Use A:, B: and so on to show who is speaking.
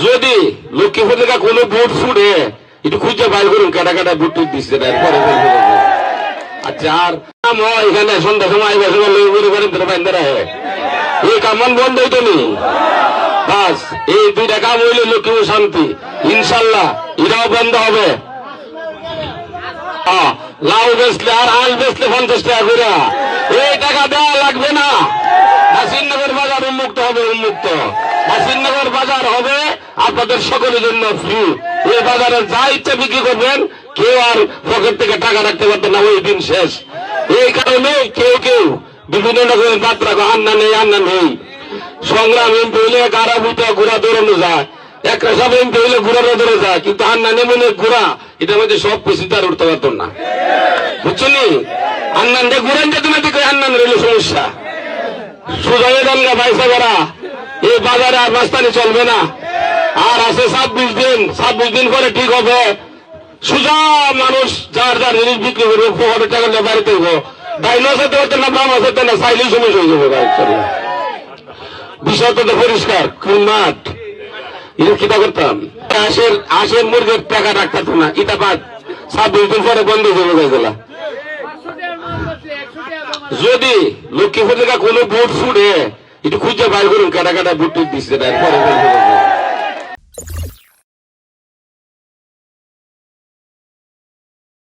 A: যদি লক্ষ্মীপুর থেকে কোনো ভোট ফুটে একটু খুঁজে বাইর করুন কাটা কাটা ভোট টুট দিচ্ছে পরে আচ্ছা আর এখানে সন্ধ্যা সময় এই কামান বন্ধ হইতো নি বাস এই দুইটা কাম হইলে লক্ষ্মীপুর শান্তি ইনশাল্লাহ এটাও বন্ধ হবে। লাউ বেচলে আর আল বেচলে 50 টাকা করে এই টাকা দেওয়া লাগবে না। নাসিরনগর বাজার উন্মুক্ত হবে, উন্মুক্ত নাসিরনগর বাজার হবে আপনাদের সকলের জন্য ফ্রি। এই বাজারে যা ইচ্ছা বিক্রি করবেন, কেউ আর পকেট থেকে টাকা রাখতে পারবে না, ওই দিন শেষ। এই কারণে কেউ কেউ বিভিন্ন রকমের বার্তা আন্না নেই আন্না নেই। সংগ্রাম এমপি হইলে গাড়া বুটা ঘোরা দৌড়ানো যায়, একটা সব এমপি হইলে ঘোরানো দৌড়ে যায়, কিন্তু আন্না নেমনে ঘোরা এটার মধ্যে সব কিছু তার উঠতে পারত না, বুঝছনি? আন্নান দিয়ে ঘুরেন যে তুমি দিকে আন্নান রইল সমস্যা। সুজয় গঙ্গা পয়সা করা এই বাজারে আর রাস্তানি চলবে না। আর আছে 26 দিন পরে ঠিক হবে। সুজা মানুষ যার যার জিনিস বিক্রি করবে, পকেটে টাকা নিয়ে বাড়িতে হবো, ডাইনো হতে হতে না বাম হতে না, চাইলেই সমস্যা হয়ে যাবে। বিষয় তো পরিষ্কার কোন মাঠ এটা কিতা করতাম, আশের মুরগের টাকা রাখতাম না, ইটা বাদ 26 দিন পরে বন্ধ হয়ে গেল। যদি লক্ষ্মীপুর থেকে কোনো ভোট ফুটে একটু খুঁজে বাইর করুন কাটা কাটা ভোট টুট দিচ্ছে পরে